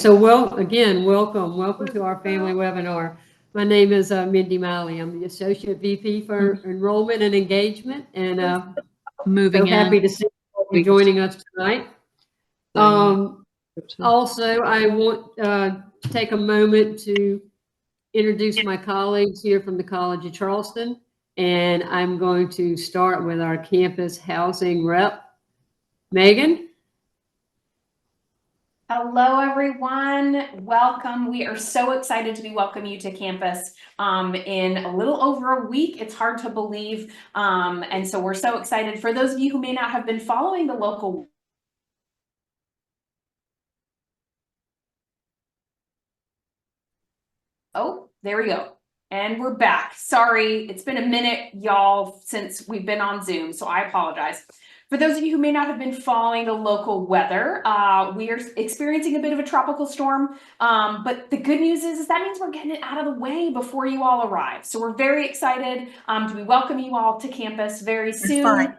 so welcome to our family webinar. My name is Mindy Miley. I'm the Associate VP for Enrollment and Engagement, and so happy to see you joining us tonight. Also, I want to take a moment to introduce my colleagues here from the College of Charleston, and I'm going to start with our campus housing rep, Megan. Hello, everyone. Welcome. We are so excited to be welcoming you to campus in a little over a week. It's hard to believe. And so we're so excited. For those of you who may not have been following the local Oh, there we go. And we're back. Sorry, it's been a minute, y'all, since we've been on Zoom, so I apologize. For those of you who may not have been following the local weather, we are experiencing a bit of a tropical storm, but the good news is that means we're getting it out of the way before you all arrive. So we're very excited to be welcoming you all to campus very soon.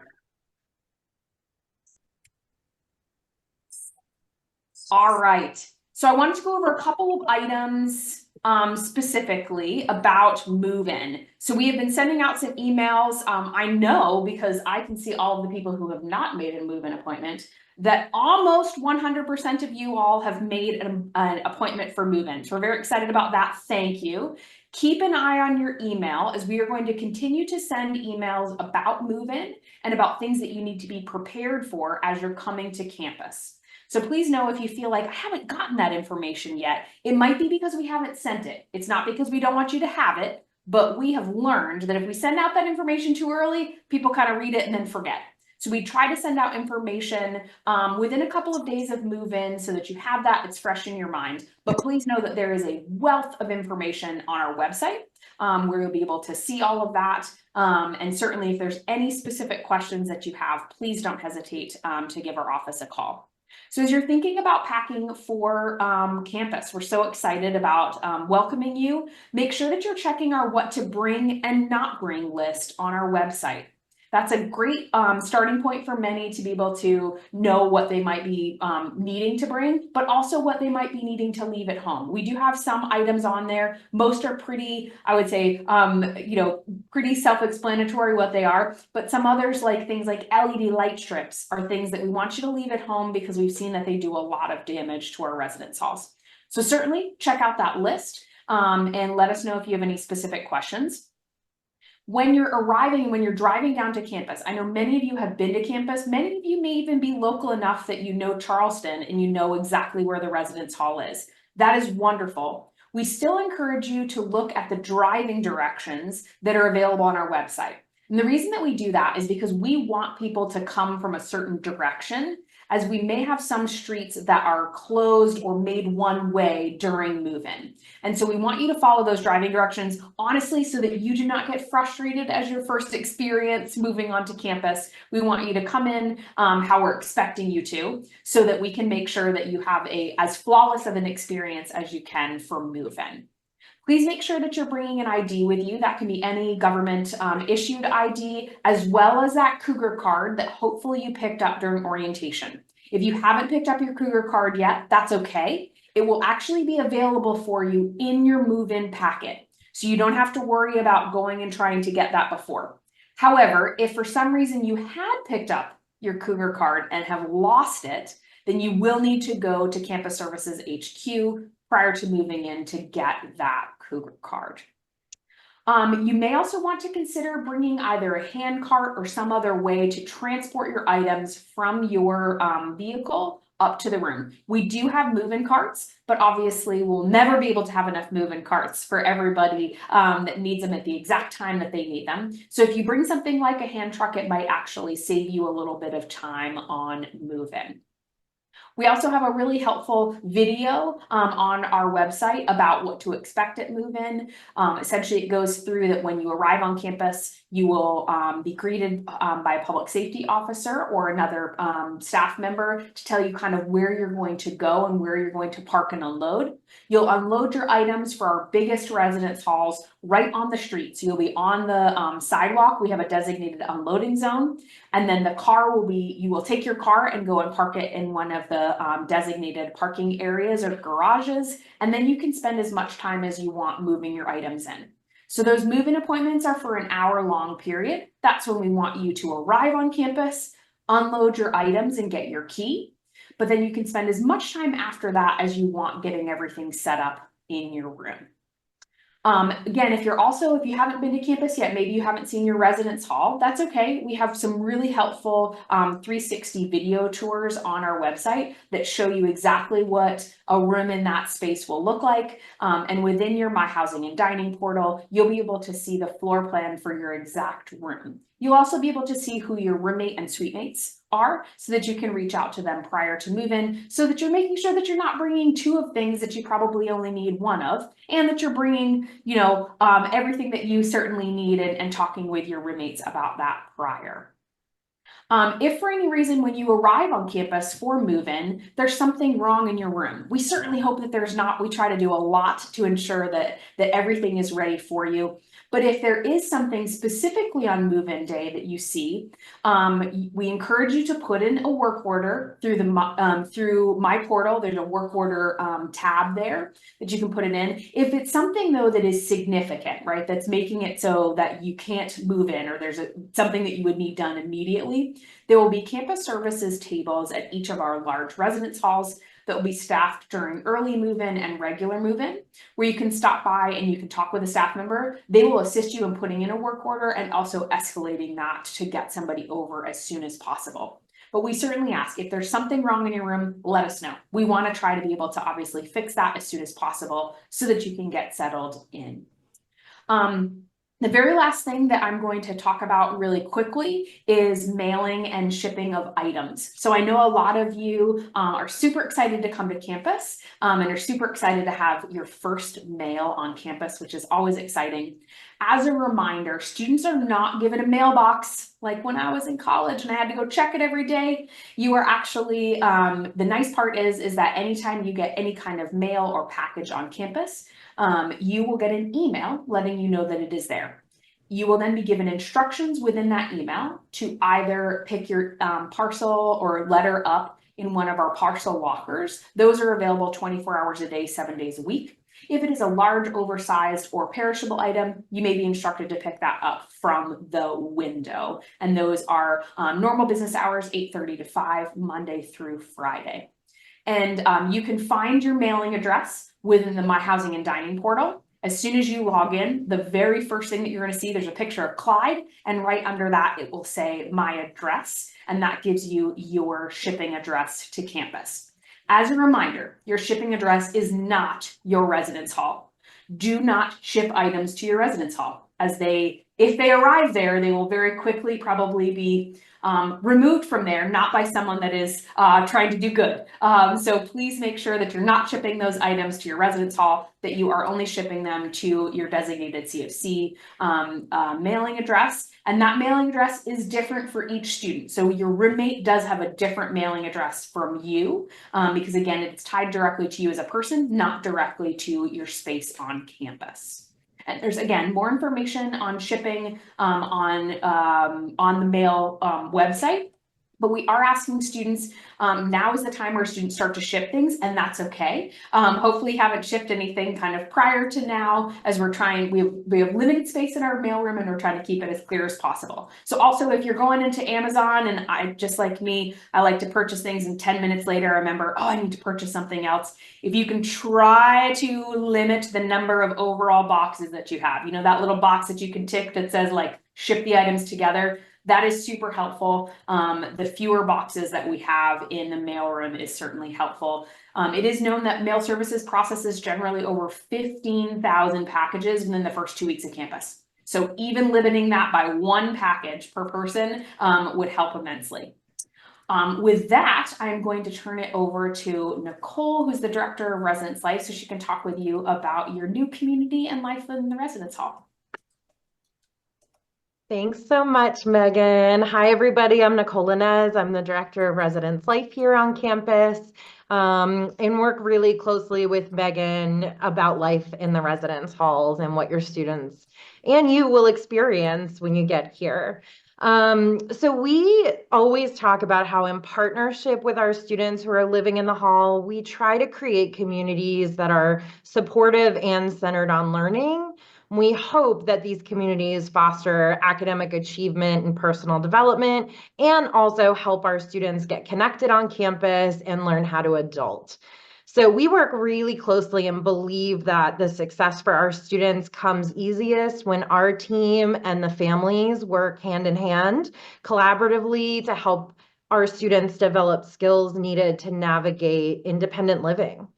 All right. So I wanted to go over a couple of items specifically about move-in. So we have been sending out some emails. I know because I can see all of the people who have not made a move-in appointment that almost 100% of you all have made an appointment for move-in. So we're very excited about that. Thank you. Keep an eye on your email as we are going to continue to send emails about move-in and about things that you need to be prepared for as you're coming to campus. So please know if you feel like I haven't gotten that information yet, it might be because we haven't sent it. It's not because we don't want you to have it, but we have learned that if we send out that information too early, people kind of read it and then forget. So we try to send out information within a couple of days of move-in so that you have that, it's fresh in your mind. But please know that there is a wealth of information on our website where you'll be able to see all of that. And certainly if there's any specific questions that you have, please don't hesitate to give our office a call. So as you're thinking about packing for campus, we're so excited about welcoming you. Make sure that you're checking our what to bring and not bring list on our website. That's a great starting point for many to be able to know what they might be needing to bring, but also what they might be needing to leave at home. We do have some items on there. Most are pretty, I would say, pretty self-explanatory what they are, but some others like things like LED light strips are things that we want you to leave at home because we've seen that they do a lot of damage to our residence halls. So certainly check out that list and let us know if you have any specific questions. When you're arriving, when you're driving down to campus, I know many of you have been to campus. Many of you may even be local enough that you know Charleston and you know exactly where the residence hall is. That is wonderful. We still encourage you to look at the driving directions that are available on our website. And the reason that we do that is because we want people to come from a certain direction, as we may have some streets that are closed or made one way during move-in. And so we want you to follow those driving directions, honestly, so that you do not get frustrated as your first experience moving onto campus. We want you to come in how we're expecting you to, so that we can make sure that you have as flawless of an experience as you can for move-in. Please make sure that you're bringing an ID with you. That can be any government issued ID, as well as that Cougar card that hopefully you picked up during orientation. If you haven't picked up your Cougar card yet, that's okay. It will actually be available for you in your move-in packet. So you don't have to worry about going and trying to get that before. However, if for some reason you had picked up your Cougar card and have lost it, then you will need to go to Campus Services HQ prior to moving in to get that Cougar card. You may also want to consider bringing either a hand cart or some other way to transport your items from your vehicle up to the room. We do have move-in carts, but obviously we'll never be able to have enough move-in carts for everybody that needs them at the exact time that they need them. So if you bring something like a hand truck, it might actually save you a little bit of time on move-in. We also have a really helpful video on our website about what to expect at move-in. Essentially, it goes through that when you arrive on campus, You will be greeted by a public safety officer or another staff member to tell you kind of where you're going to go and where you're going to park and unload. You'll unload your items for our biggest residence halls right on the street. So you'll be on the sidewalk. We have a designated unloading zone. And then the car will be, you will take your car and go and park it in one of the designated parking areas or garages. And then you can spend as much time as you want moving your items in. So those move-in appointments are for an hour-long period. That's when we want you to arrive on campus, unload your items and get your key. But then you can spend as much time after that as you want getting everything set up in your room. Again, if you haven't been to campus yet, maybe you haven't seen your residence hall, that's okay. We have some really helpful 360 video tours on our website that show you exactly what a room in that space will look like. And within your My Housing and Dining portal, you'll be able to see the floor plan for your exact room. You'll also be able to see who your roommate and suite mates are so that you can reach out to them prior to move-in, so that you're making sure that you're not bringing two of things that you probably only need one of, and that you're bringing, everything that you certainly need and talking with your roommates about that prior. If for any reason when you arrive on campus for move-in, there's something wrong in your room, we certainly hope that there's not. We try to do a lot to ensure that everything is ready for you. But if there is something specifically on move-in day that you see, we encourage you to put in a work order through my portal. There's a work order tab there that you can put it in. If it's something though that is significant, right, that's making it so that you can't move in, or there's something that you would need done immediately, there will be campus services tables at each of our large residence halls that will be staffed during early move-in and regular move-in, where you can stop by and you can talk with a staff member. They will assist you in putting in a work order and also escalating that to get somebody over as soon as possible. But we certainly ask, if there's something wrong in your room, let us know. We want to try to be able to obviously fix that as soon as possible so that you can get settled in. The very last thing that I'm going to talk about really quickly is mailing and shipping of items. So I know a lot of you are super excited to come to campus and are super excited to have your first mail on campus, which is always exciting. As a reminder, students are not given a mailbox like when I was in college and I had to go check it every day. You are actually, the nice part is that anytime you get any kind of mail or package on campus, you will get an email letting you know that it is there. You will then be given instructions within that email to either pick your parcel or letter up in one of our parcel lockers. Those are available 24 hours a day, 7 days a week. If it is a large, oversized, or perishable item, you may be instructed to pick that up from the window. And those are normal business hours, 8:30 to 5, Monday through Friday. And you can find your mailing address within the My Housing and Dining portal. As soon as you log in, the very first thing that you're going to see, there's a picture of Clyde, and right under that, it will say My Address, and that gives you your shipping address to campus. As a reminder, your shipping address is not your residence hall. Do not ship items to your residence hall, as if they arrive there, they will very quickly probably be removed from there, not by someone that is trying to do good. So please make sure that you're not shipping those items to your residence hall, that you are only shipping them to your designated COC mailing address. And that mailing address is different for each student. So your roommate does have a different mailing address from you, because again, it's tied directly to you as a person, not directly to your space on campus. And there's, again, more information on shipping on the mail website. But we are asking students, now is the time where students start to ship things, and that's okay. Hopefully you haven't shipped anything kind of prior to now, as we have limited space in our mailroom and we're trying to keep it as clear as possible. So also, if you're going into Amazon, and just like me, I like to purchase things and 10 minutes later I remember, oh, I need to purchase something else. If you can try to limit the number of overall boxes that you have, that little box that you can tick that says like ship the items together, that is super helpful. The fewer boxes that we have in the mailroom is certainly helpful. It is known that mail services processes generally over 15,000 packages within the first 2 weeks of campus. So even limiting that by one package per person would help immensely. With that, I'm going to turn it over to Nicole, who's the Director of Residence Life, so she can talk with you about your new community and life in the residence hall. Thanks so much, Megan. Hi, everybody. I'm Nicole Inez. I'm the Director of Residence Life here on campus, and work really closely with Megan about life in the residence halls and what your students and you will experience when you get here. So we always talk about how in partnership with our students who are living in the hall, we try to create communities that are supportive and centered on learning. We hope that these communities foster academic achievement and personal development, and also help our students get connected on campus and learn how to adult. So we work really closely and believe that the success for our students comes easiest when our team and the families work hand in hand collaboratively to help our students develop skills needed to navigate independent living.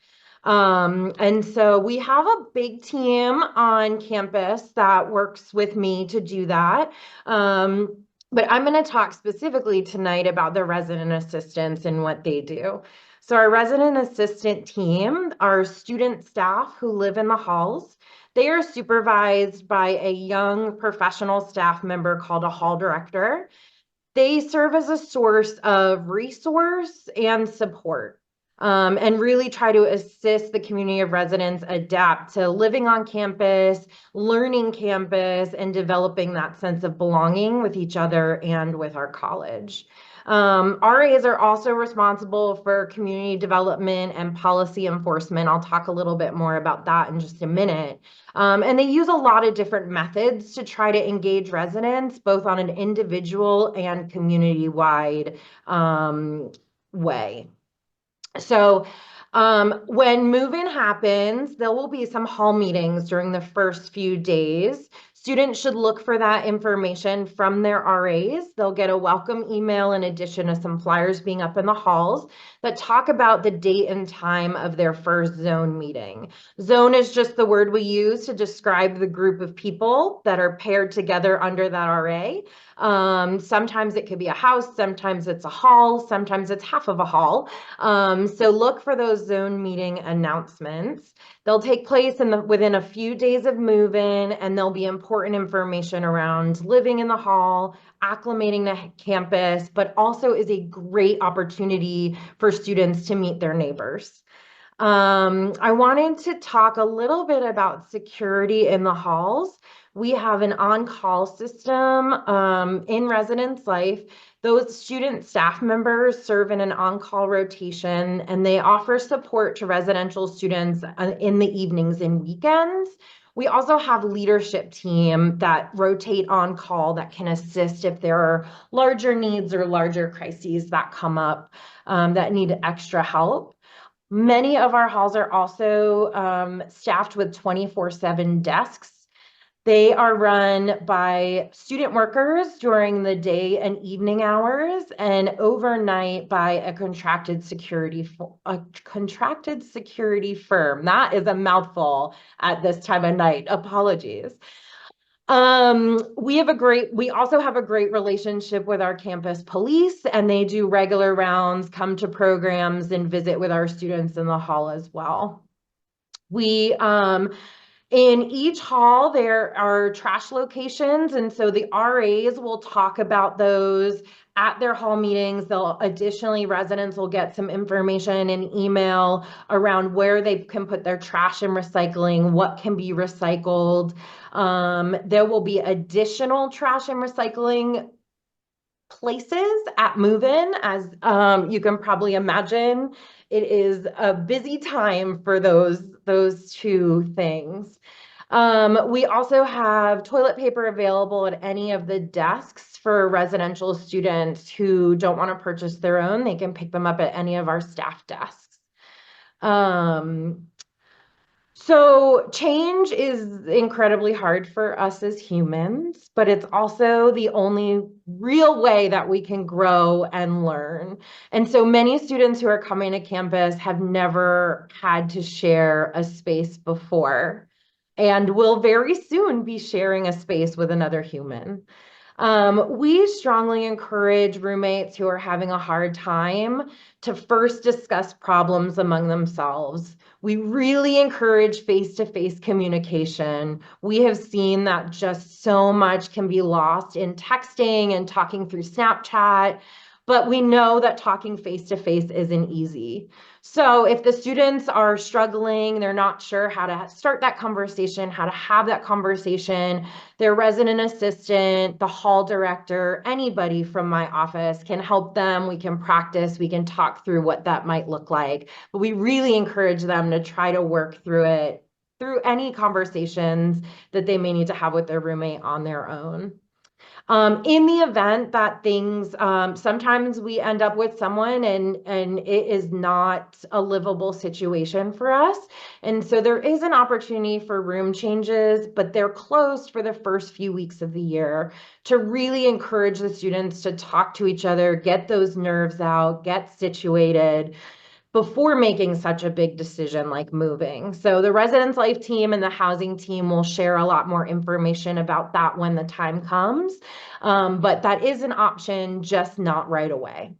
And so we have a big team on campus that works with me to do that. But I'm going to talk specifically tonight about the resident assistants and what they do. So our resident assistant team are student staff who live in the halls. They are supervised by a young professional staff member called a hall director. They serve as a source of resource and support, and really try to assist the community of residents adapt to living on campus, learning campus, and developing that sense of belonging with each other and with our college. RAs are also responsible for community development and policy enforcement. I'll talk a little bit more about that in just a minute. And they use a lot of different methods to try to engage residents, both on an individual and community-wide way. So when move-in happens, there will be some hall meetings during the first few days. Students should look for that information from their RAs. They'll get a welcome email in addition to some flyers being up in the halls that talk about the date and time of their first zone meeting. Zone is just the word we use to describe the group of people that are paired together under that RA. Sometimes it could be a house, sometimes it's a hall, sometimes it's half of a hall. So look for those zone meeting announcements. They'll take place within a few days of move-in, and there'll be important information around living in the hall, acclimating to campus, but also is a great opportunity for students to meet their neighbors. I wanted to talk a little bit about security in the halls. We have an on-call system in residence life. Those student staff members serve in an on-call rotation, and they offer support to residential students in the evenings and weekends. We also have leadership team that rotate on call that can assist if there are larger needs or larger crises that come up that need extra help. Many of our halls are also staffed with 24/7 desks. They are run by student workers during the day and evening hours, and overnight by a contracted security firm. That is a mouthful at this time of night. Apologies. We also have a great relationship with our campus police, and they do regular rounds, come to programs, and visit with our students in the hall as well. In each hall, there are trash locations, and so the RAs will talk about those at their hall meetings. Additionally, residents will get some information in email around where they can put their trash and recycling, what can be recycled. There will be additional trash and recycling places at move-in. As you can probably imagine, it is a busy time for those two things. We also have toilet paper available at any of the desks for residential students who don't want to purchase their own. They can pick them up at any of our staff desks. So change is incredibly hard for us as humans, but it's also the only real way that we can grow and learn. And so many students who are coming to campus have never had to share a space before, and will very soon be sharing a space with another human. We strongly encourage roommates who are having a hard time to first discuss problems among themselves. We really encourage face-to-face communication. We have seen that just so much can be lost in texting and talking through Snapchat, but we know that talking face-to-face isn't easy. So if the students are struggling, they're not sure how to start that conversation, how to have that conversation, their resident assistant, the hall director, anybody from my office can help them. We can practice, we can talk through what that might look like. But we really encourage them to try to work through it, through any conversations that they may need to have with their roommate on their own. In the event that things, sometimes we end up with someone and it is not a livable situation for us. And so there is an opportunity for room changes, but they're closed for the first few weeks of the year to really encourage the students to talk to each other, get those nerves out, get situated before making such a big decision like moving. So the residence life team and the housing team will share a lot more information about that when the time comes. But that is an option, just not right away.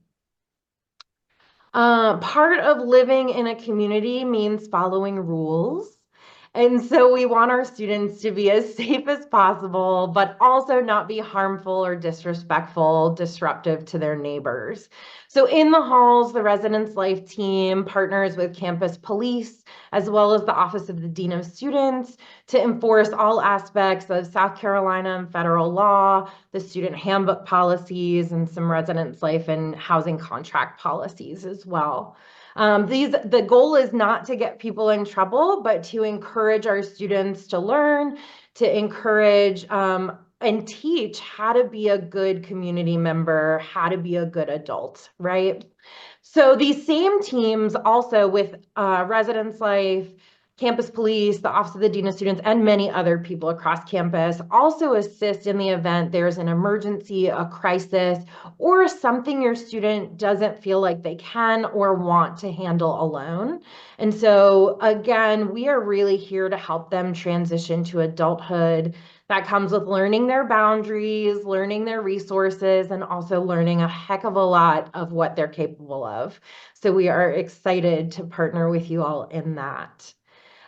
Part of living in a community means following rules. And so we want our students to be as safe as possible, but also not be harmful or disrespectful, disruptive to their neighbors. So in the halls, the residence life team partners with campus police, as well as the Office of the Dean of Students, to enforce all aspects of South Carolina and federal law, the student handbook policies, and some residence life and housing contract policies as well. The goal is not to get people in trouble, but to encourage our students to learn, to encourage and teach how to be a good community member, how to be a good adult, right? So these same teams also with residence life, campus police, the Office of the Dean of Students, and many other people across campus also assist in the event there's an emergency, a crisis, or something your student doesn't feel like they can or want to handle alone. And so again, we are really here to help them transition to adulthood. That comes with learning their boundaries, learning their resources, and also learning a heck of a lot of what they're capable of. So we are excited to partner with you all in that.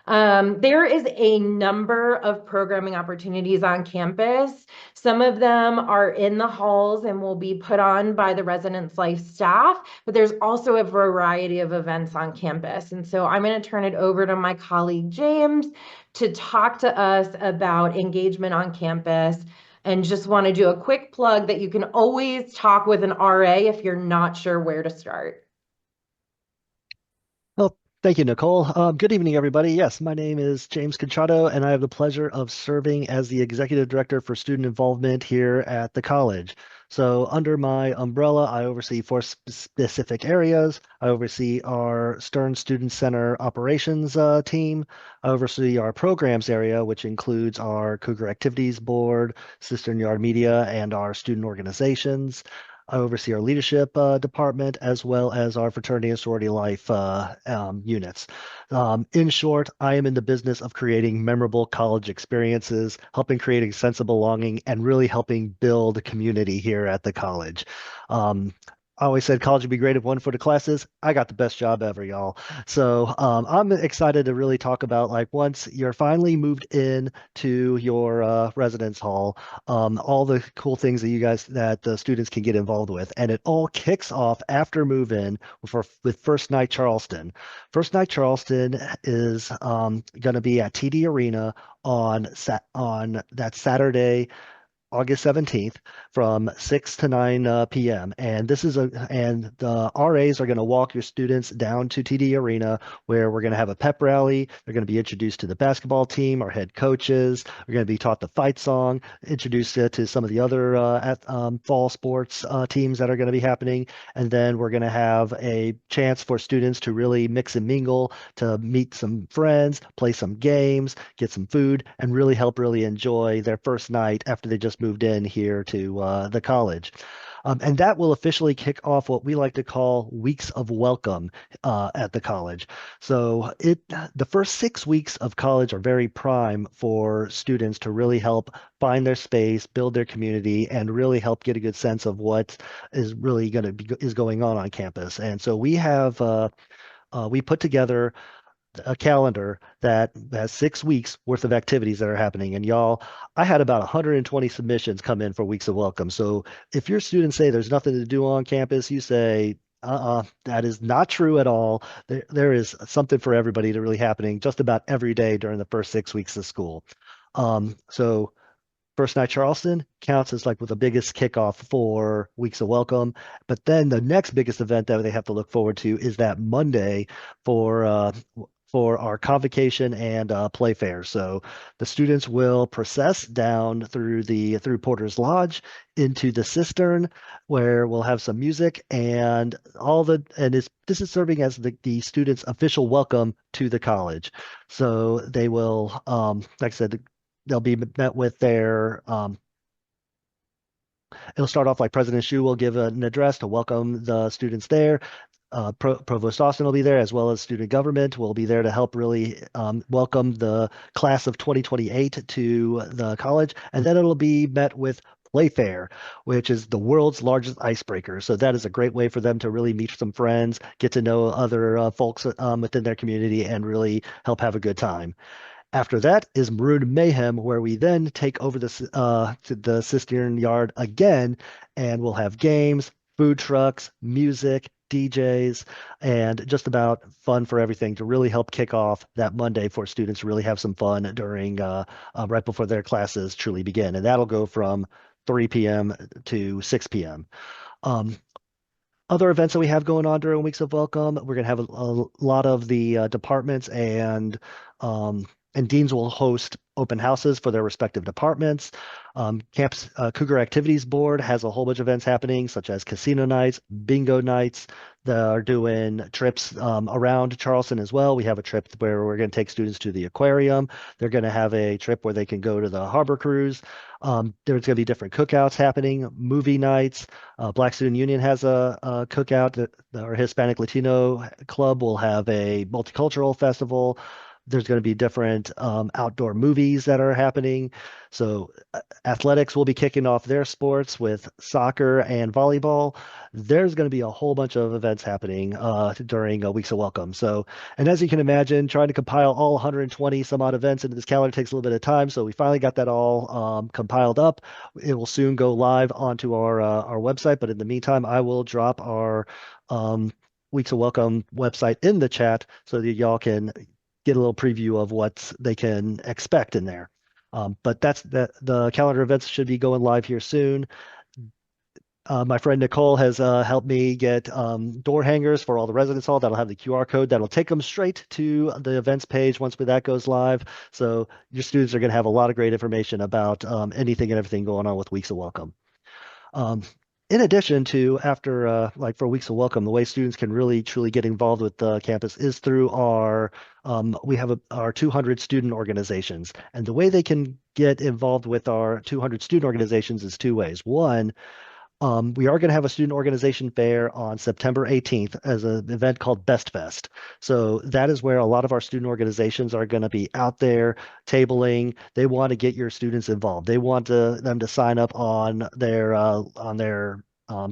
There is a number of programming opportunities on campus. Some of them are in the halls and will be put on by the residence life staff, but there's also a variety of events on campus. And so I'm going to turn it over to my colleague James to talk to us about engagement on campus. And just want to do a quick plug that you can always talk with an RA if you're not sure where to start. Well, thank you, Nicole. Good evening, everybody. Yes, my name is James Conchado, and I have the pleasure of serving as the Executive Director for Student Involvement here at the college. So under my umbrella, I oversee four specific areas. I oversee our Stern Student Center operations team. I oversee our programs area, which includes our Cougar Activities Board, Cistern Yard Media, and our student organizations. I oversee our leadership department as well as our fraternity and sorority life units. In short, I am in the business of creating memorable college experiences, helping create a sense of belonging, and really helping build a community here at the college. I always said college would be great if one for the classes. I got the best job ever, y'all. So I'm excited to really talk about like once you're finally moved in to your residence hall, all the cool things that you guys that the students can get involved with, and it all kicks off after move in with First Night Charleston. First Night Charleston is going to be at TD Arena on that Saturday, August 17th from 6 to 9 p.m. And the RAs are going to walk your students down to TD Arena where we're going to have a pep rally. They're going to be introduced to the basketball team, our head coaches. We're going to be taught the fight song, introduced to some of the other fall sports teams that are going to be happening. And then we're going to have a chance for students to really mix and mingle, to meet some friends, play some games, get some food, and really enjoy their first night after they just moved in here to the college. And that will officially kick off what we like to call weeks of welcome at the college. So the first 6 weeks of college are very prime for students to really help find their space, build their community, and really help get a good sense of what is really going to be is going on campus. And so we put together a calendar that has 6 weeks worth of activities that are happening. And y'all, I had about 120 submissions come in for weeks of welcome. So if your students say there's nothing to do on campus, you say, that is not true at all. There is something for everybody to really happening just about every day during the first 6 weeks of school. So First Night Charleston counts as like with the biggest kickoff for weeks of welcome. But then the next biggest event that they have to look forward to is that Monday for our convocation and play fair. So the students will process down through Porter's Lodge into the cistern, where we'll have some music and this is serving as the students' official welcome to the college. So they will, like I said, they'll be met with it'll start off like President Xu will give an address to welcome the students there. Provost Austin will be there, as well as student government will be there to help really welcome the class of 2028 to the college. And then it'll be met with Playfair, which is the world's largest icebreaker. So that is a great way for them to really meet some friends, get to know other folks within their community, and really help have a good time. After that is Maroon Mayhem, where we then take over to the Cistern Yard again, and we'll have games, food trucks, music, DJs, and just about fun for everything to really help kick off that Monday for students to really have some fun during right before their classes truly begin. And that'll go from 3 p.m. to 6 p.m. Other events that we have going on during Weeks of Welcome, we're going to have a lot of the departments and deans will host open houses for their respective departments. Campus Cougar Activities Board has a whole bunch of events happening, such as casino nights, bingo nights. They're doing trips around Charleston as well. We have a trip where we're going to take students to the aquarium. They're going to have a trip where they can go to the harbor cruise. There's going to be different cookouts happening, movie nights. Black Student Union has a cookout. Our Hispanic Latino Club will have a multicultural festival. There's going to be different outdoor movies that are happening. So athletics will be kicking off their sports with soccer and volleyball. There's going to be a whole bunch of events happening during Weeks of Welcome. So, and as you can imagine, trying to compile all 120 some odd events into this calendar takes a little bit of time. So we finally got that all compiled up. It will soon go live onto our website. But in the meantime, I will drop our Weeks of Welcome website in the chat so that y'all can get a little preview of what they can expect in there. But the calendar events should be going live here soon. My friend Nicole has helped me get door hangers for all the residence hall that'll have the QR code that'll take them straight to the events page once that goes live. So your students are going to have a lot of great information about anything and everything going on with Weeks of Welcome. In addition to after like for Weeks of Welcome, the way students can really truly get involved with the campus is through our 200 student organizations. And the way they can get involved with our 200 student organizations is two ways. One, we are going to have a student organization fair on September 18th as an event called Best Fest. So that is where a lot of our student organizations are going to be out there tabling. They want to get your students involved. They want them to sign up on their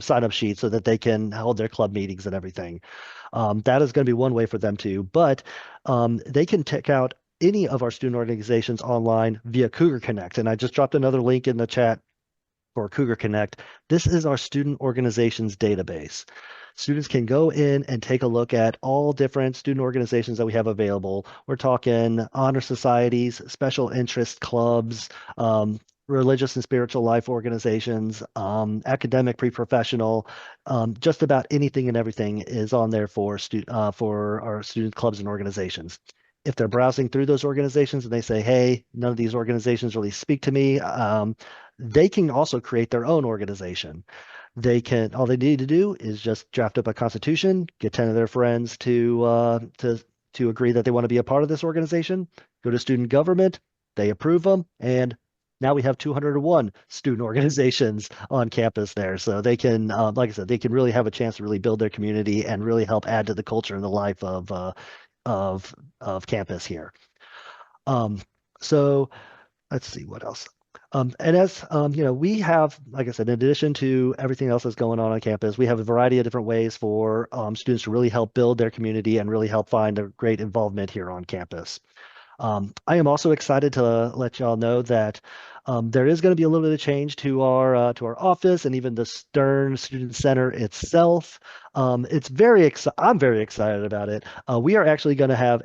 sign up sheet so that they can hold their club meetings and everything. That is going to be one way for them to, but they can check out any of our student organizations online via Cougar Connect. And I just dropped another link in the chat for Cougar Connect. This is our student organizations database. Students can go in and take a look at all different student organizations that we have available. We're talking honor societies, special interest clubs, religious and spiritual life organizations, academic, pre-professional, just about anything and everything is on there for our student clubs and organizations. If they're browsing through those organizations and they say, hey, none of these organizations really speak to me, they can also create their own organization. All they need to do is just draft up a constitution, get 10 of their friends to agree that they want to be a part of this organization, go to student government, they approve them, and Now we have 201 student organizations on campus there. So they can, like I said, they can really have a chance to really build their community and really help add to the culture and the life of campus here. So let's see what else. And as we have, like I said, in addition to everything else that's going on campus, we have a variety of different ways for students to really help build their community and really help find a great involvement here on campus. I am also excited to let y'all know that there is going to be a little bit of change to our office and even the Stern Student Center itself. I'm very excited about it. We are actually going to have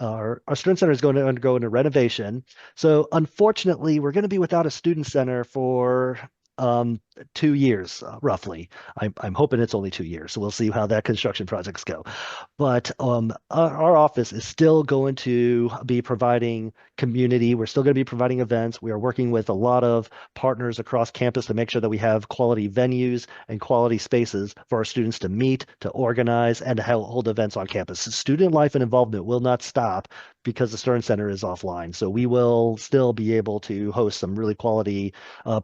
our Student Center is going to undergo a renovation. So unfortunately, we're going to be without a student center for 2 years, roughly. I'm hoping it's only 2 years, so we'll see how that construction projects go. But our office is still going to be providing community. We're still going to be providing events. We are working with a lot of partners across campus to make sure that we have quality venues and quality spaces for our students to meet, to organize, and to hold events on campus. Student life and involvement will not stop because the Stern Center is offline. So we will still be able to host some really quality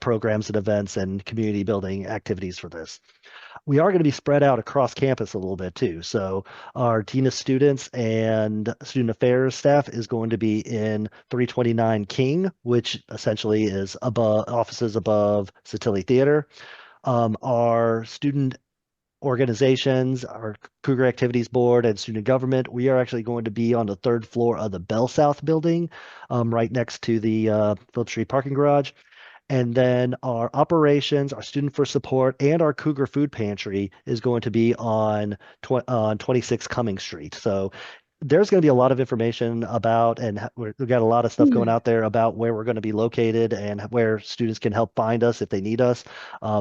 programs and events and community building activities for this. We are going to be spread out across campus a little bit too. So our Dean of Students and Student Affairs staff is going to be in 329 King, which essentially is offices above Satilli Theater. Our student organizations, our Cougar Activities Board and Student Government, we are actually going to be on the 3rd floor of the Bell South building, right next to the Phillips Street parking garage. And then our operations, our Student for Support, and our Cougar Food Pantry is going to be on 26 Cumming Street. So there's going to be a lot of information about, and we've got a lot of stuff going out there about where we're going to be located and where students can help find us if they need us.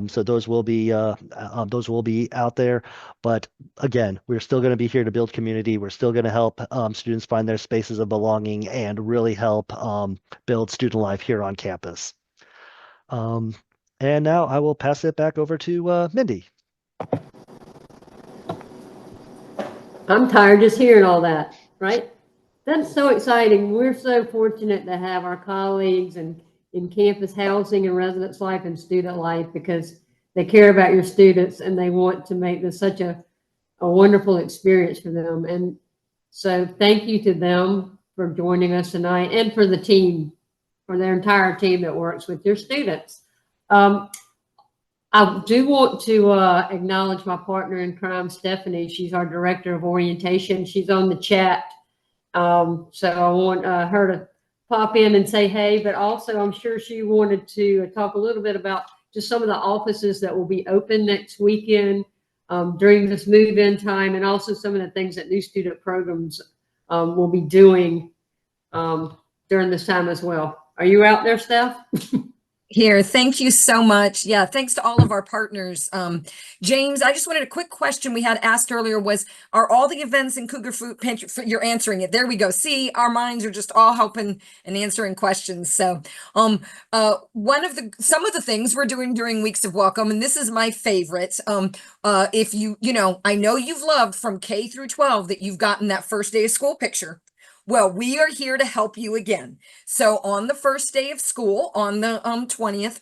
So those will be out there. But again, we're still going to be here to build community. We're still going to help students find their spaces of belonging and really help build student life here on campus. And now I will pass it back over to Mindy. I'm tired just hearing all that, right? That's so exciting. We're so fortunate to have our colleagues in campus housing and residence life and student life because they care about your students and they want to make this such a wonderful experience for them. And so thank you to them for joining us tonight and for the team, for their entire team that works with your students. I do want to acknowledge my partner in crime, Stephanie. She's our director of orientation. She's on the chat. So I want her to pop in and say hey, but also I'm sure she wanted to talk a little bit about just some of the offices that will be open next weekend during this move-in time, and also some of the things that new student programs will be doing during this time as well. Are you out there, Steph? Here, thank you so much. Yeah, thanks to all of our partners. James, I just wanted a quick question we had asked earlier was, are all the events in Cougar Food Pantry, you're answering it. There we go. See, our minds are just all helping and answering questions. So some of the things we're doing during Weeks of Welcome, and this is my favorite. If I know you've loved from K through 12 that you've gotten that first day of school picture. Well, we are here to help you again. So on the first day of school, on the 20th,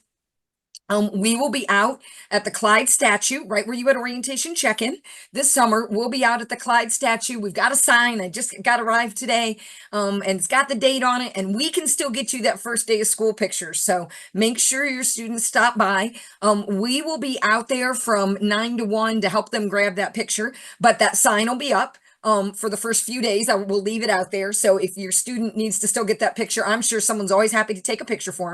we will be out at the Clyde statue, right where you had orientation check-in. This summer, we'll be out at the Clyde statue. We've got a sign. I just got arrived today, and it's got the date on it, and we can still get you that first day of school picture. So make sure your students stop by. We will be out there from 9 to 1 to help them grab that picture, but that sign will be up. For the first few days, I will leave it out there. So if your student needs to still get that picture, I'm sure someone's always happy to take a picture for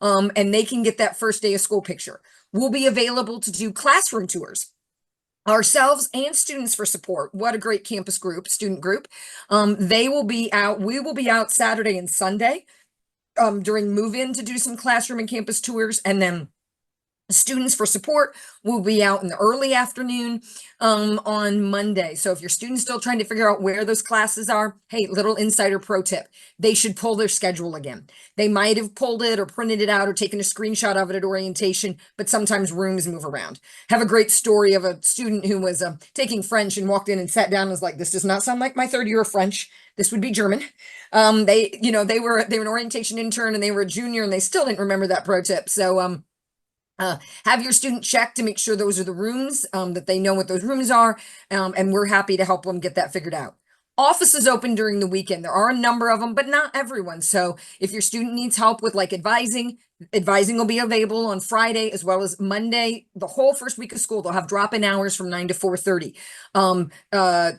them. And they can get that first day of school picture. We'll be available to do classroom tours. Ourselves and Students for Support. What a great campus group, student group. They will be out. We will be out Saturday and Sunday during move-in to do some classroom and campus tours. And then Students for Support will be out in the early afternoon on Monday. So if your student's still trying to figure out where those classes are, hey, little insider pro tip, they should pull their schedule again. They might have pulled it or printed it out or taken a screenshot of it at orientation, but sometimes rooms move around. Have a great story of a student who was taking French and walked in and sat down and was like, this does not sound like my third year of French. This would be German. They were an orientation intern and they were a junior and they still didn't remember that pro tip. So have your student check to make sure those are the rooms, that they know what those rooms are, and we're happy to help them get that figured out. Office is open during the weekend. There are a number of them, but not everyone. So if your student needs help with like advising will be available on Friday as well as Monday. The whole first week of school, they'll have drop-in hours from 9 to 4:30.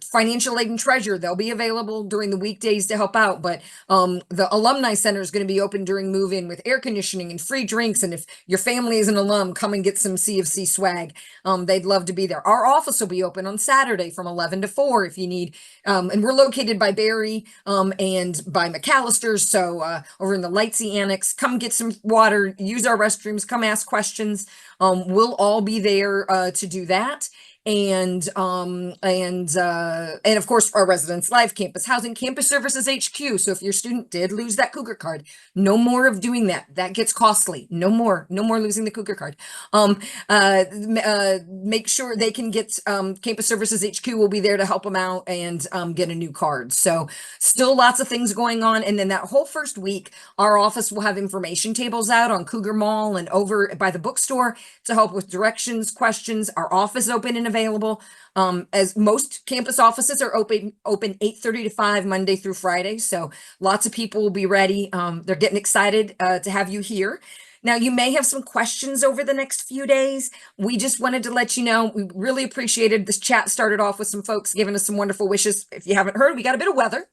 Financial aid and treasure, they'll be available during the weekdays to help out. But the alumni center is going to be open during move-in with air conditioning and free drinks. And if your family is an alum, come and get some CFC swag. They'd love to be there. Our office will be open on Saturday from 11 to 4 if you need. And we're located by Barry and by McAllister's. So over in the Lightsey Annex, come get some water, use our restrooms, come ask questions. We'll all be there to do that. And of course our Residence Live Campus Housing Campus Services HQ. So if your student did lose that Cougar card, no more of doing that. That gets costly. No more losing the Cougar card. Make sure they can get Campus Services HQ will be there to help them out and get a new card. So still lots of things going on. And then that whole first week, our office will have information tables out on Cougar Mall and over by the bookstore to help with directions, questions. Our office open and available. As most campus offices are open 8:30 to 5 Monday through Friday. So lots of people will be ready. They're getting excited to have you here. Now, you may have some questions over the next few days. We just wanted to let you know, we really appreciated this chat. Started off with some folks giving us some wonderful wishes. If you haven't heard, we got a bit of weather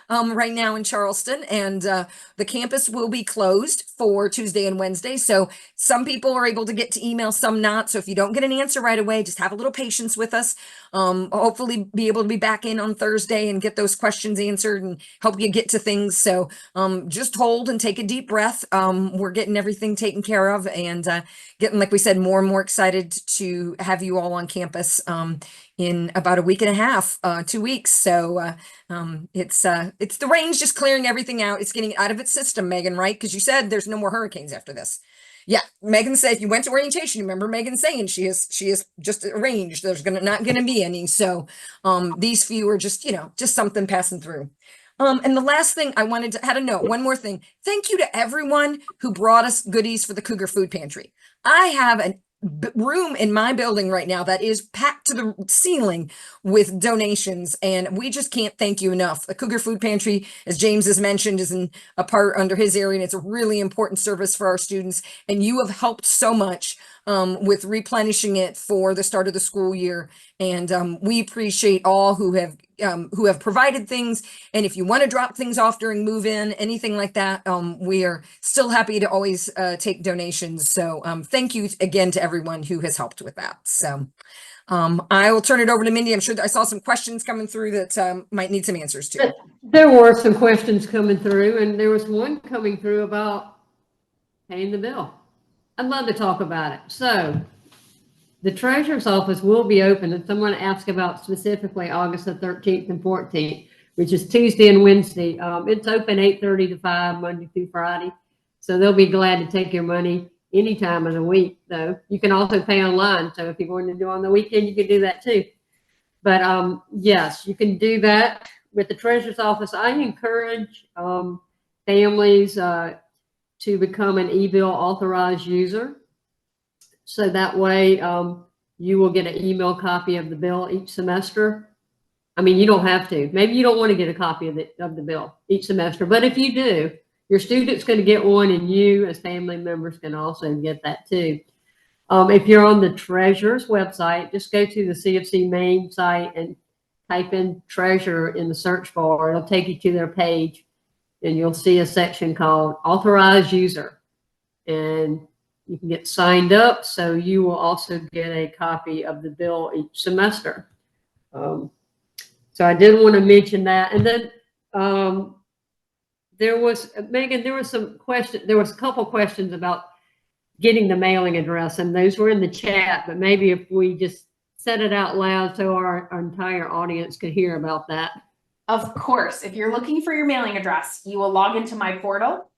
right now in Charleston, and the campus will be closed for Tuesday and Wednesday. So some people are able to get to email, some not. So if you don't get an answer right away, just have a little patience with us. Hopefully be able to be back in on Thursday and get those questions answered and help you get to things. So just hold and take a deep breath. We're getting everything taken care of and getting, like we said, more and more excited to have you all on campus in about a week and a half, 2 weeks. So it's the range just clearing everything out. It's getting it out of its system, Megan, right? Because you said there's no more hurricanes after this. Yeah, Megan said you went to orientation. Remember Megan saying she is just arranged. There's not gonna be any. So these few are just just something passing through. And the last thing I had a note, one more thing. Thank you to everyone who brought us goodies for the Cougar Food Pantry. I have a room in my building right now that is packed to the ceiling with donations, and we just can't thank you enough. The Cougar Food Pantry, as James has mentioned, is in a part under his area, and it's a really important service for our students, and you have helped so much with replenishing it for the start of the school year. And we appreciate all who have provided things. And if you want to drop things off during move-in, anything like that, we are still happy to always take donations. So thank you again to everyone who has helped with that. So I will turn it over to Mindy. I'm sure I saw some questions coming through that might need some answers to. There were some questions coming through, and there was one coming through about paying the bill. I'd love to talk about it. So the treasurer's office will be open, and someone asked about specifically August the 13th and 14th, which is Tuesday and Wednesday. It's open 8:30 to 5, Monday through Friday. So they'll be glad to take your money any time of the week, though. You can also pay online. So if you're going to do on the weekend, you can do that too. But yes, you can do that with the treasurer's office. I encourage families to become an e-bill authorized user. So that way you will get an email copy of the bill each semester. I mean, you don't have to. Maybe you don't want to get a copy of the bill each semester, but if you do, your student's going to get one, and you as family members can also get that too. If you're on the treasurer's website, just go to the CFC main site and type in treasurer in the search bar. It'll take you to their page, and you'll see a section called authorized user, and you can get signed up. So you will also get a copy of the bill each semester. So I did want to mention that. And then there was, Megan, there was a couple questions about getting the mailing address, and those were in the chat, but maybe if we just said it out loud so our entire audience could hear about that. Of course, if you're looking for your mailing address, you will log into my portal,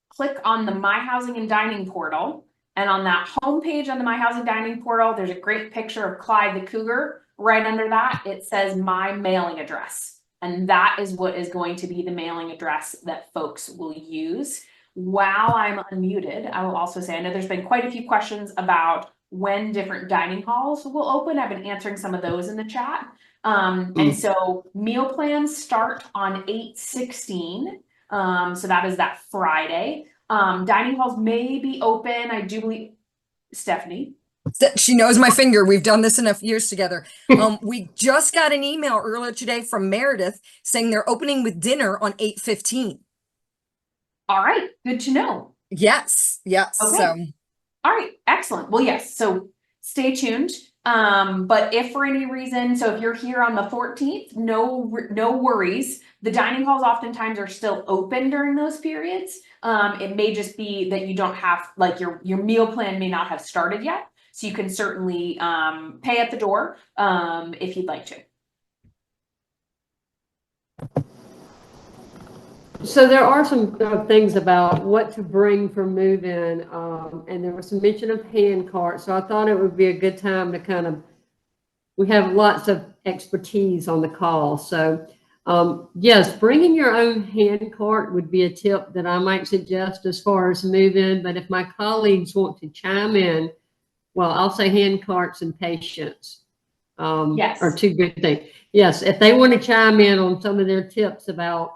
click on the My Housing and Dining portal, and on that homepage on the My Housing Dining portal, there's a great picture of Clyde the Cougar. Right under that, it says My Mailing Address. And that is what is going to be the mailing address that folks will use. While I'm unmuted, I will also say, I know there's been quite a few questions about when different dining halls will open. I've been answering some of those in the chat. And so meal plans start on 8/16. So that is that Friday. Dining halls may be open, I do believe, Stephanie. She knows my finger. We've done this enough years together. We just got an email earlier today from Meredith saying they're opening with dinner on 8:15. All right, good to know. Yes, yes. Okay. So All right, excellent. Well, yes, so stay tuned. But if for any reason, so if you're here on the 14th, no worries. The dining halls oftentimes are still open during those periods. It may just be that you don't have, like, your meal plan may not have started yet. So you can certainly pay at the door if you'd like to. So there are some things about what to bring for move-in, and there was some mention of hand carts. So I thought it would be a good time to kind of, we have lots of expertise on the call. So yes, bringing your own hand cart would be a tip that I might suggest as far as move-in. But if my colleagues want to chime in, well, I'll say hand carts and patience Yes. are two good things. Yes, if they want to chime in on some of their tips about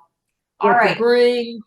All what to right. bring.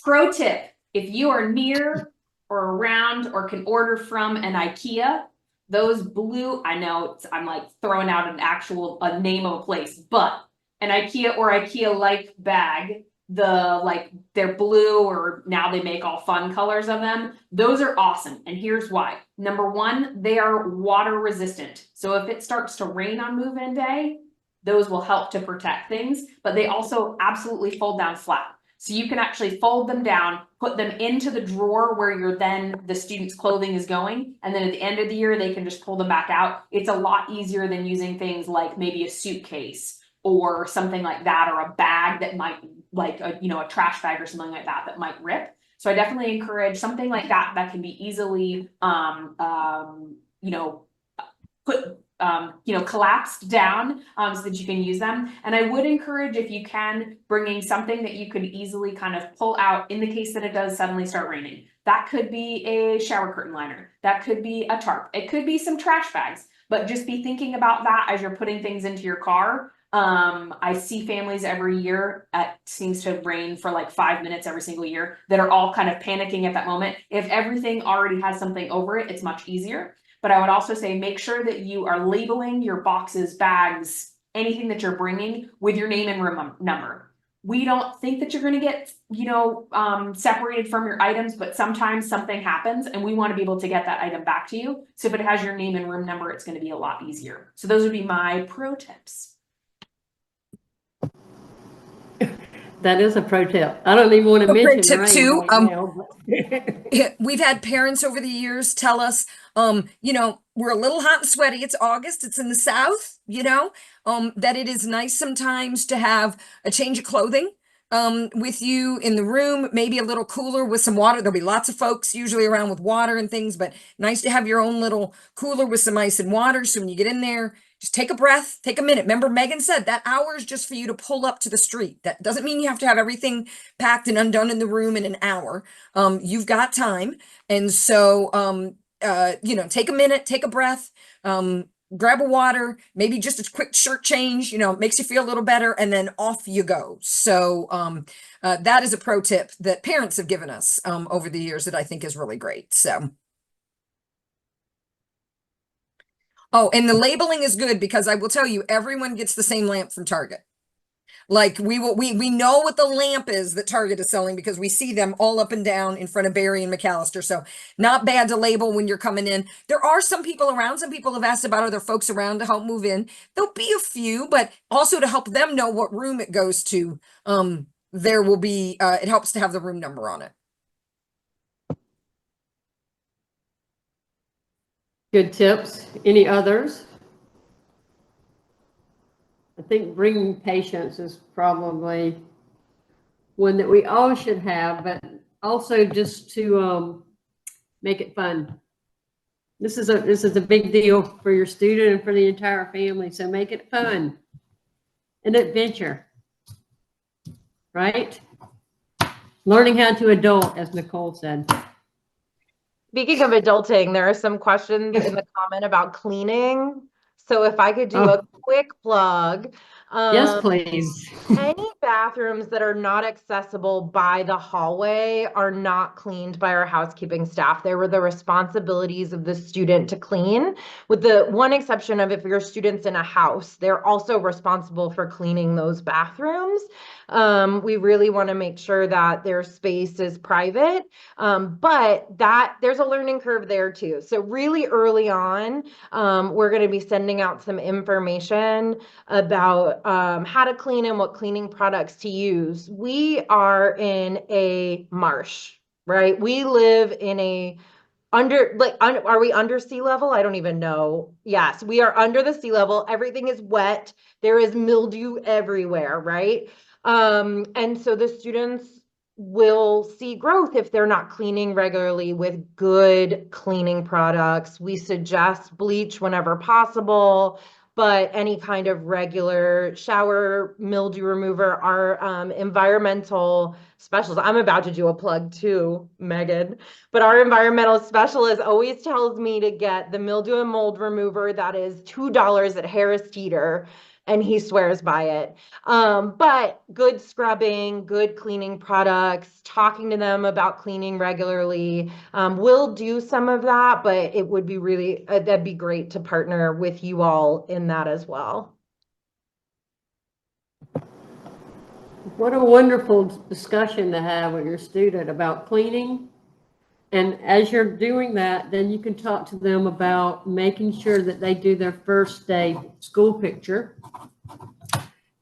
Pro tip, if you are near or around or can order from an IKEA, those blue, I know I'm like throwing out a name of a place, but an IKEA or IKEA-like bag, they're blue, or now they make all fun colors of them. Those are awesome. And here's why. Number one, they are water resistant. So if it starts to rain on move-in day, those will help to protect things, but they also absolutely fold down flat. So you can actually fold them down, put them into the drawer where the student's clothing is going. And then at the end of the year, they can just pull them back out. It's a lot easier than using things like maybe a suitcase or something like that, or a bag that might, like a trash bag or something like that might rip. So I definitely encourage something like that can be easily, collapsed down so that you can use them. And I would encourage, if you can, bringing something that you could easily kind of pull out in the case that it does suddenly start raining. That could be a shower curtain liner. That could be a tarp. It could be some trash bags, but just be thinking about that as you're putting things into your car. I see families every year, it seems to rain for like 5 minutes every single year, that are all kind of panicking at that moment. If everything already has something over it, it's much easier. But I would also say, make sure that you are labeling your boxes, bags, anything that you're bringing with your name and room number. We don't think that you're going to get, separated from your items, but sometimes something happens and we want to be able to get that item back to you. So if it has your name and room number, it's going to be a lot easier. So those would be my pro tips. That is a pro tip. I don't even want to mention tip rain two, right now, but we've had parents over the years tell us, we're a little hot and sweaty. It's August. It's in the South, that it is nice sometimes to have a change of clothing with you in the room, maybe a little cooler with some water. There'll be lots of folks usually around with water and things, but nice to have your own little cooler with some ice and water. So when you get in there, just take a breath, take a minute. Remember, Megan said that hour is just for you to pull up to the street. That doesn't mean you have to have everything packed and undone in the room in an hour. You've got time. And so, take a minute, take a breath, grab a water, maybe just a quick shirt change, makes you feel a little better, and then off you go. So that is a pro tip that parents have given us over the years that I think is really great. So. Oh, and the labeling is good, because I will tell you, everyone gets the same lamp from Target. Like we know what the lamp is that Target is selling, because we see them all up and down in front of Barry and McAllister. So not bad to label when you're coming in. There are some people around. Some people have asked about other folks around to help move in. There'll be a few, but also to help them know what room it goes to. There will be, it helps to have the room number on it. good tips. Any others? I think bringing patience is probably one that we all should have, but also just to make it fun. This is a big deal for your student and for the entire family, so make it fun. an adventure, right? Learning how to adult, as Nicole said. Speaking of adulting, there are some questions in the comment about cleaning. So if I could do a quick plug. Yes, please. Any bathrooms that are not accessible by the hallway are not cleaned by our housekeeping staff. They were the responsibilities of the student to clean, with the one exception of if your student's in a house, they're also responsible for cleaning those bathrooms. We really want to make sure that their space is private, but there's a learning curve there too. So really early on, we're going to be sending out some information about how to clean and what cleaning products to use. We are in a marsh, right? We live in a are we under sea level? I don't even know. Yes, we are under the sea level. Everything is wet. There is mildew everywhere, right? And so the students will see growth if they're not cleaning regularly with good cleaning products. We suggest bleach whenever possible, but any kind of regular shower mildew remover, our environmental specialist, I'm about to do a plug too, Megan, but our environmental specialist always tells me to get the mildew and mold remover that is $2 at Harris Teeter, and he swears by it. But good scrubbing, good cleaning products, talking to them about cleaning regularly. We'll do some of that, but it would be really, that'd be great to partner with you all in that as well. What a wonderful discussion to have with your student about cleaning. And as you're doing that, then you can talk to them about making sure that they do their first day school picture.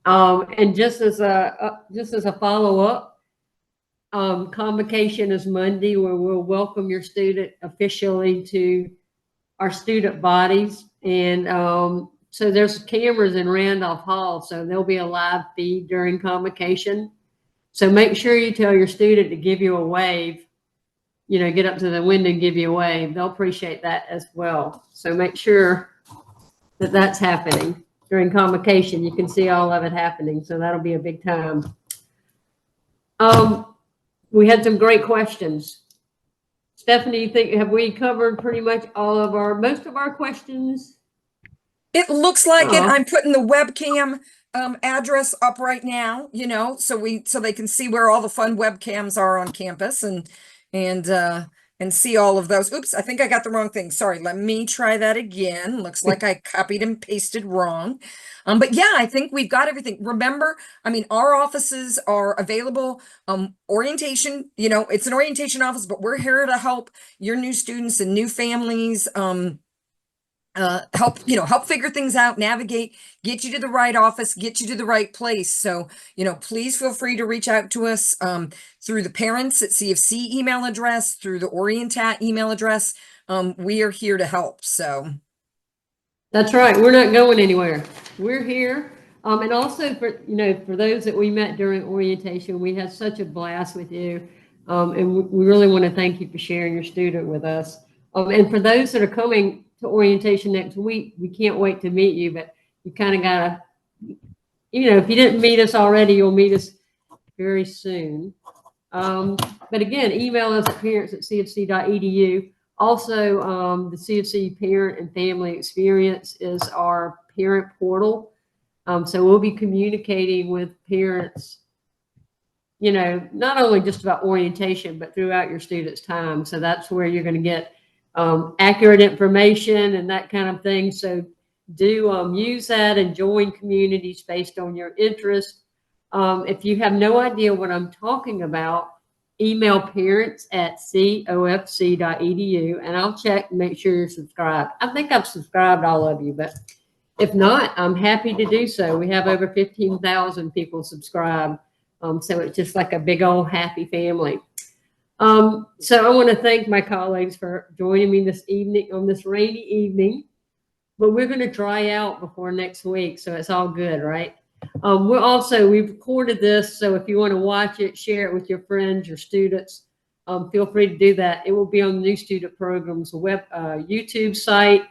And just as a follow-up, convocation is Monday, where we'll welcome your student officially to our student bodies. And so there's cameras in Randolph Hall, so there'll be a live feed during convocation. So make sure you tell your student to give you a wave. You know, get up to the window and give you a wave. They'll appreciate that as well. So make sure that that's happening during convocation. You can see all of it happening. So that'll be a big time. We had some great questions. Stephanie, have we covered pretty much most of our questions? It looks like it. I'm putting the webcam address up right now, you know, so they can see where all the fun webcams are on campus and see all of those. Oops, I think I got the wrong thing. Sorry, let me try that again. Looks like I copied and pasted wrong. But yeah, I think we've got everything. Remember, I mean, our offices are available. Orientation, you know, it's an orientation office, but we're here to help your new students and new families, help figure things out, navigate, get you to the right office, get you to the right place. So, you know, please feel free to reach out to us through the parents at CFC email address, through the Orientat email address. We are here to help. So that's right. We're not going anywhere. We're here. And also for those that we met during orientation, we had such a blast with you. And we really want to thank you for sharing your student with us. And for those that are coming to orientation next week, we can't wait to meet you, but you kind of gotta, if you didn't meet us already, you'll meet us very soon. But again, email us at parents@cfc.edu. Also, the CFC Parent and Family Experience is our parent portal. So we'll be communicating with parents, not only just about orientation, but throughout your student's time. So that's where you're going to get accurate information and that kind of thing. So do use that and join communities based on your interest. If you have no idea what I'm talking about, email parents@cofc.edu and I'll check and make sure you're subscribed. I think I've subscribed all of you, but if not, I'm happy to do so. We have over 15,000 people subscribed. So it's just like a big old happy family. So I want to thank my colleagues for joining me this evening on this rainy evening, but we're going to dry out before next week. So it's all good, right? We've recorded this. So if you want to watch it, share it with your friends, your students, feel free to do that. It will be on the New Student Programs YouTube site.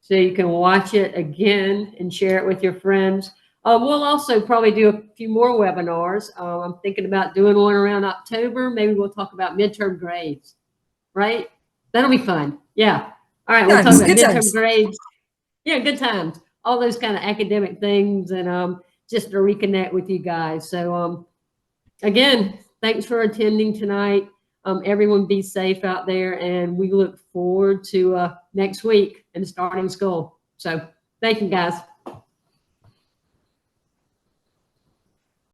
So you can watch it again and share it with your friends. We'll also probably do a few more webinars. I'm thinking about doing one around October. Maybe we'll talk about midterm grades, right? That'll be fun. Yeah. All right. We'll talk about Good midterm times. grades. Yeah, good times. All those kind of academic things, and just to reconnect with you guys. So again, thanks for attending tonight. Everyone be safe out there, and we look forward to next week and starting school. So thank you, guys.